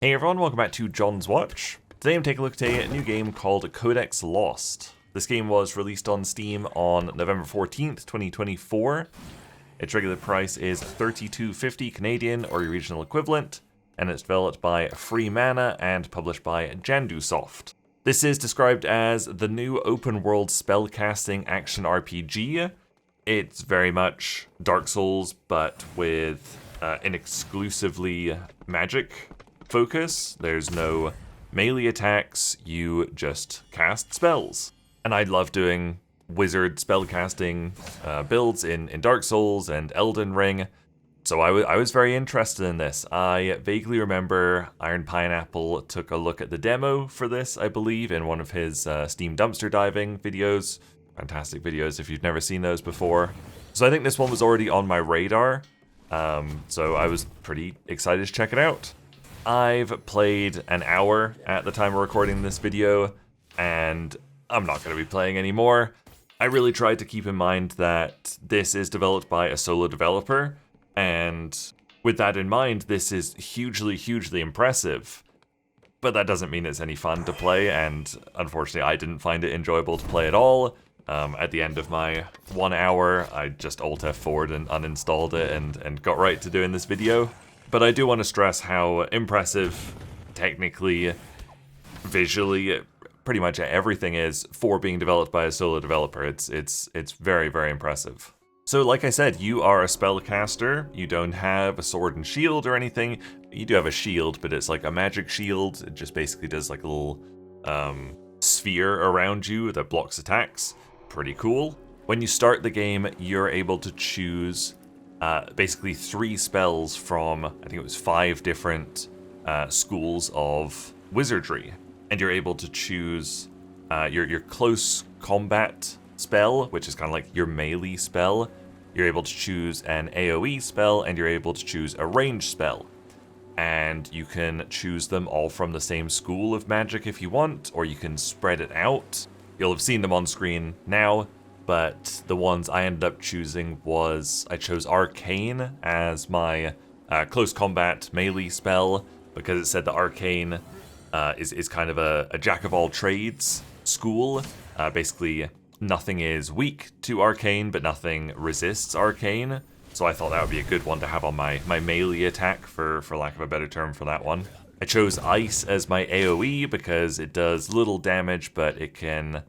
Hey everyone, welcome back to John's Watch. Today I'm taking a look at a new game called Codex Lost. This game was released on Steam on November 14th, 2024. Its regular price is $32.50 Canadian or your regional equivalent, and it's developed by Free Mana and published by Jandusoft. This is described as the new open-world spellcasting action RPG. It's very much Dark Souls, but with an exclusively magic focus. There's no melee attacks, you just cast spells. And I love doing wizard spellcasting builds in Dark Souls and Elden Ring, so I was very interested in this. I vaguely remember Iron Pineapple took a look at the demo for this, I believe, in one of his Steam dumpster diving videos. Fantastic videos if you've never seen those before. So I think this one was already on my radar, so I was pretty excited to check it out. I've played an hour at the time of recording this video, and I'm not going to be playing anymore. I really tried to keep in mind that this is developed by a solo developer, and with that in mind, this is hugely impressive. But that doesn't mean it's any fun to play, and unfortunately I didn't find it enjoyable to play at all. At the end of my 1 hour, I just Alt F4'd and uninstalled it and got right to doing this video. But I do want to stress how impressive, technically, visually, pretty much everything is for being developed by a solo developer. It's very impressive. So like I said, you are a spellcaster. You don't have a sword and shield or anything. You do have a shield, but it's like a magic shield. It just basically does like a little sphere around you that blocks attacks. Pretty cool. When you start the game, you're able to choose basically 3 spells from, I think it was 5 different schools of wizardry. And you're able to choose your close combat spell, which is kind of like your melee spell. You're able to choose an AoE spell, and you're able to choose a ranged spell. And you can choose them all from the same school of magic if you want, or you can spread it out. You'll have seen them on screen now. But the ones I ended up choosing was, I chose Arcane as my close combat melee spell, because it said that Arcane is kind of a jack-of-all-trades school. Basically, nothing is weak to Arcane, but nothing resists Arcane. So I thought that would be a good one to have on my melee attack, for lack of a better term for that one. I chose Ice as my AoE because it does little damage, but it can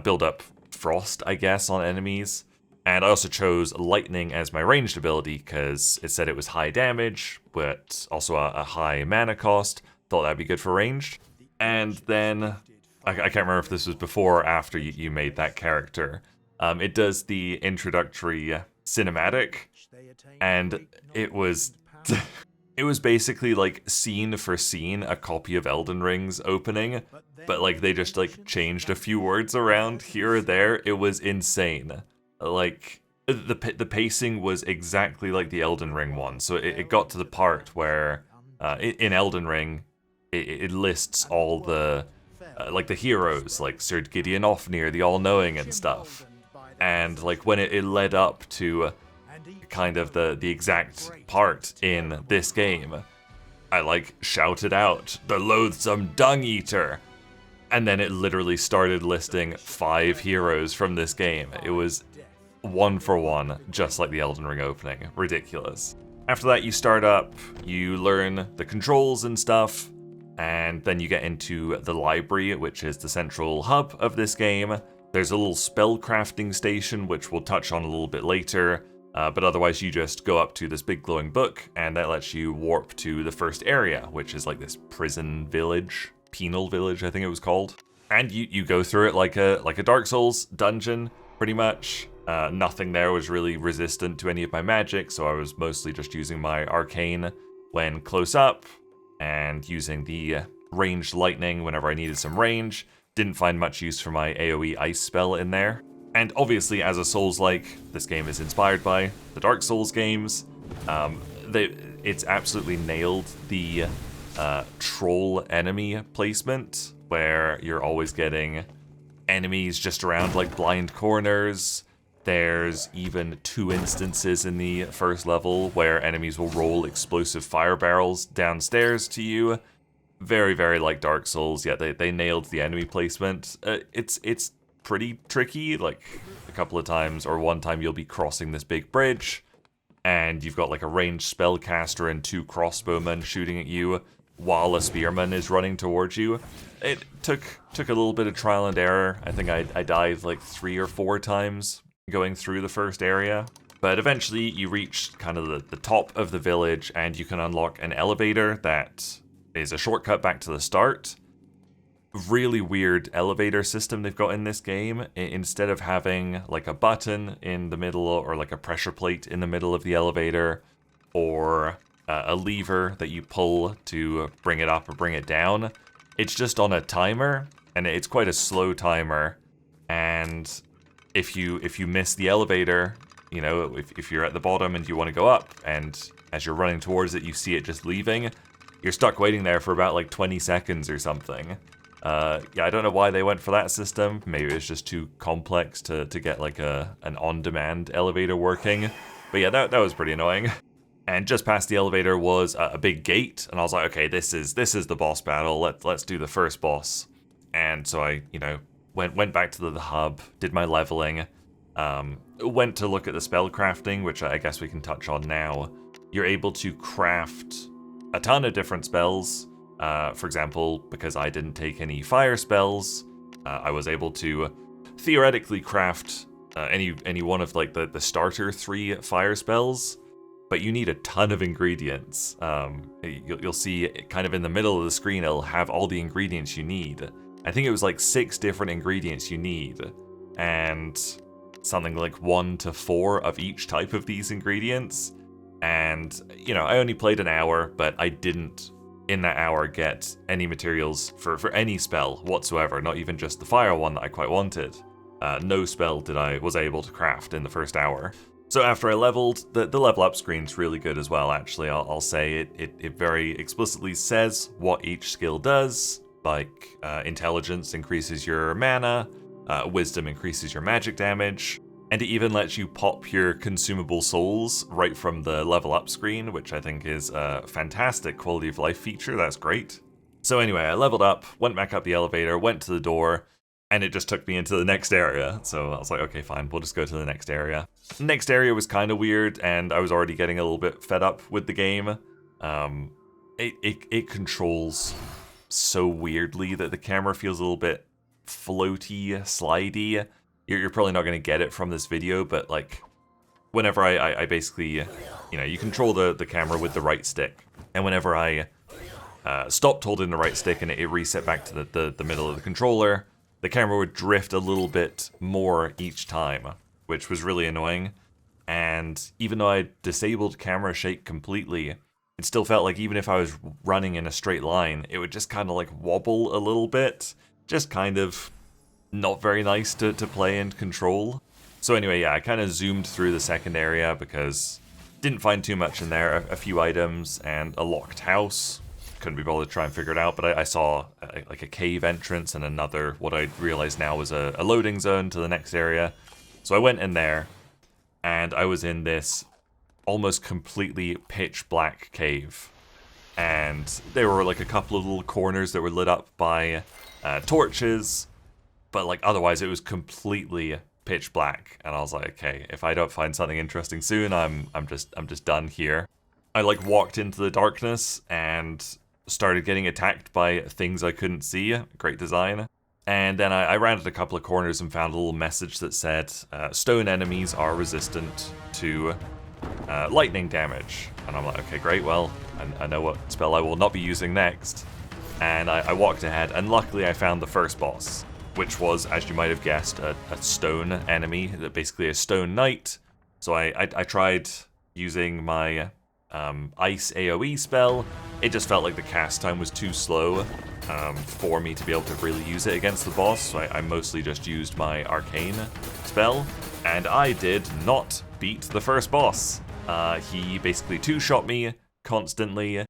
build up frost, I guess, on enemies. And I also chose Lightning as my ranged ability because it said it was high damage, but also a high mana cost. Thought that'd be good for ranged. And then, I can't remember if this was before or after you made that character. It does the introductory cinematic, and it was it was basically like scene for scene a copy of Elden Ring's opening, but like they just like changed a few words around here or there. It was insane. Like the pacing was exactly like the Elden Ring one. So it got to the part where in Elden Ring it lists all the like the heroes, like Sir Gideon Ofnir, the All-Knowing and stuff. And like when it led up to kind of the exact part in this game, I like shouted out, "The loathsome dung eater!" And then it literally started listing 5 heroes from this game. It was 1 for 1, just like the Elden Ring opening. Ridiculous. After that, you start up, you learn the controls and stuff, and then you get into the library, which is the central hub of this game. There's a little spellcrafting station, which we'll touch on a little bit later. But otherwise you just go up to this big glowing book, and that lets you warp to the first area, which is like this prison village, penal village I think it was called. And you go through it like a Dark Souls dungeon, pretty much. Nothing there was really resistant to any of my magic, so I was mostly just using my Arcane when close up, and using the ranged lightning whenever I needed some range. Didn't find much use for my AoE ice spell in there. And obviously, as a Souls-like, this game is inspired by the Dark Souls games. It's absolutely nailed the troll enemy placement, where you're always getting enemies just around like blind corners. There's even 2 instances in the first level where enemies will roll explosive fire barrels downstairs to you, Very, very like Dark Souls. Yeah, they nailed the enemy placement. It's pretty tricky. Like a couple of times, or one time you'll be crossing this big bridge, and you've got like a ranged spellcaster and 2 crossbowmen shooting at you while a spearman is running towards you. It took a little bit of trial and error. I think I died like 3 or 4 times going through the first area. But eventually you reach kind of the top of the village, and you can unlock an elevator that is a shortcut back to the start. Really weird elevator system they've got in this game. Instead of having like a button in the middle, or like a pressure plate in the middle of the elevator, or a lever that you pull to bring it up or bring it down, it's just on a timer, and it's quite a slow timer. And if you miss the elevator, you know, if you're at the bottom and you want to go up, and as you're running towards it you see it just leaving, you're stuck waiting there for about like 20 seconds or something. Yeah, I don't know why they went for that system. Maybe it's just too complex to get like an on-demand elevator working. But yeah, that was pretty annoying. And just past the elevator was a big gate, and I was like, okay, this is the boss battle. Let's do the first boss. And so I, you know, went back to the hub, did my leveling, went to look at the spellcrafting, which I guess we can touch on now. You're able to craft a ton of different spells. For example, because I didn't take any fire spells, I was able to theoretically craft any one of like the starter 3 fire spells, but you need a ton of ingredients. You'll see kind of in the middle of the screen, it'll have all the ingredients you need. I think it was like 6 different ingredients you need, and something like 1 to 4 of each type of these ingredients. And, you know, I only played an hour, but I didn't, in that hour, get any materials for any spell whatsoever, not even just the fire one that I quite wanted. No spell was able to craft in the first hour. So after I leveled, the level up screen's really good as well, actually. I'll say it very explicitly says what each skill does, like intelligence increases your mana, wisdom increases your magic damage, and it even lets you pop your consumable souls right from the level up screen, which I think is a fantastic quality of life feature. That's great. So anyway, I leveled up, went back up the elevator, went to the door, and it just took me into the next area. So I was like, okay, fine, we'll just go to the next area. The next area was kind of weird, and I was already getting a little bit fed up with the game. It controls so weirdly that the camera feels a little bit floaty, slidey. You're probably not going to get it from this video, but like whenever I basically, you know, you control the camera with the right stick, and whenever I stopped holding the right stick and it reset back to the middle of the controller, the camera would drift a little bit more each time, which was really annoying. And even though I disabled camera shake completely, it still felt like even if I was running in a straight line, it would just kind of like wobble a little bit, just kind of not very nice to play and control. So anyway, yeah, I kind of zoomed through the second area because didn't find too much in there. A few items and a locked house. Couldn't be bothered to try and figure it out, but I saw like a cave entrance and another, what I realized now was a loading zone to the next area. So I went in there, and I was in this almost completely pitch black cave. And there were like a couple of little corners that were lit up by torches, but like otherwise it was completely pitch black. And I was like, okay, if I don't find something interesting soon, I'm just done here. I like walked into the darkness and started getting attacked by things I couldn't see. Great design. And then I rounded a couple of corners and found a little message that said, stone enemies are resistant to lightning damage. And I'm like, okay, great, well, I know what spell I will not be using next. And I walked ahead, and luckily I found the first boss, which was, as you might have guessed, a stone enemy, basically a stone knight. So I tried using my ice AoE spell. It just felt like the cast time was too slow for me to be able to really use it against the boss, so I mostly just used my arcane spell, and I did not beat the first boss. He basically two-shot me constantly,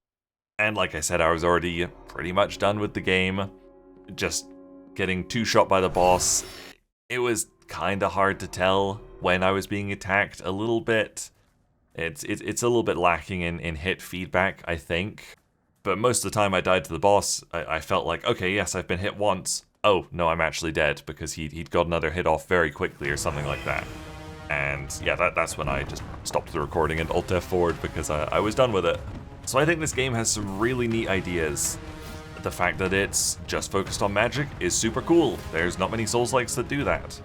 and like I said, I was already pretty much done with the game. Just getting two-shot by the boss, it was kinda hard to tell when I was being attacked a little bit. It's a little bit lacking in hit feedback, I think. but most of the time I died to the boss, I felt like, okay, yes, I've been hit once. Oh, no, I'm actually dead, because he'd got another hit off very quickly or something like that. And yeah, that's when I just stopped the recording and Alt F forward because I was done with it. So I think this game has some really neat ideas. The fact that it's just focused on magic is super cool. There's not many Souls-likes that do that.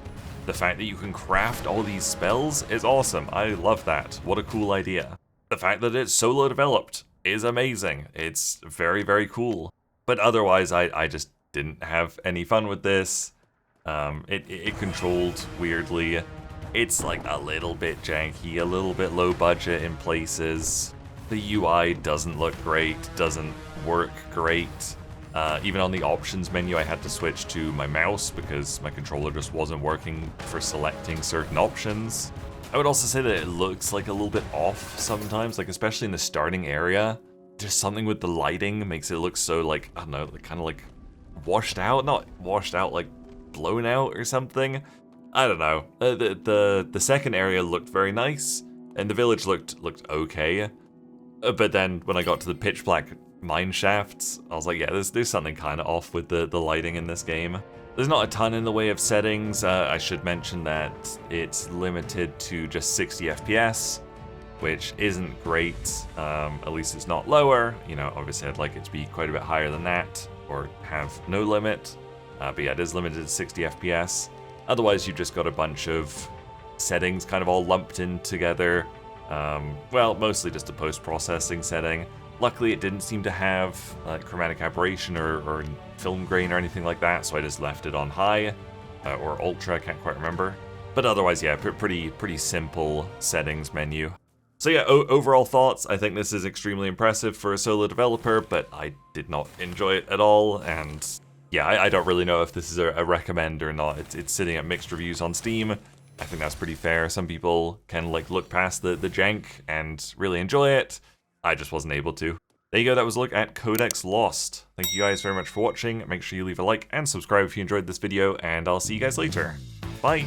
The fact that you can craft all these spells is awesome. I love that. What a cool idea. The fact that it's solo developed is amazing. It's very, very cool. But otherwise, I just didn't have any fun with this. It controlled weirdly. It's like a little bit janky, a little bit low budget in places. The UI doesn't look great, doesn't work great. Even on the options menu, I had to switch to my mouse because my controller just wasn't working for selecting certain options. I would also say that it looks like a little bit off sometimes, like especially in the starting area. Just something with the lighting makes it look so like, I don't know, kind of like washed out, not washed out, like blown out or something. I don't know. The second area looked very nice, and the village looked okay. But then when I got to the pitch black mine shafts, I was like, yeah, there's something kind of off with the lighting in this game. There's not a ton in the way of settings. I should mention that it's limited to just 60 FPS, which isn't great. At least it's not lower. You know, obviously I'd like it to be quite a bit higher than that, or have no limit. But yeah, it is limited to 60 FPS. Otherwise, you've just got a bunch of settings kind of all lumped in together. Well, mostly just a post-processing setting. Luckily, it didn't seem to have chromatic aberration or film grain or anything like that, so I just left it on high, or ultra, I can't quite remember. But otherwise, yeah, pretty simple settings menu. So yeah, overall thoughts, I think this is extremely impressive for a solo developer, but I did not enjoy it at all, and yeah, I don't really know if this is a recommend or not. It's sitting at mixed reviews on Steam. I think that's pretty fair. Some people can like look past the jank and really enjoy it. I just wasn't able to. There you go, that was a look at Codex Lost. Thank you guys very much for watching. Make sure you leave a like and subscribe if you enjoyed this video, and I'll see you guys later. Bye!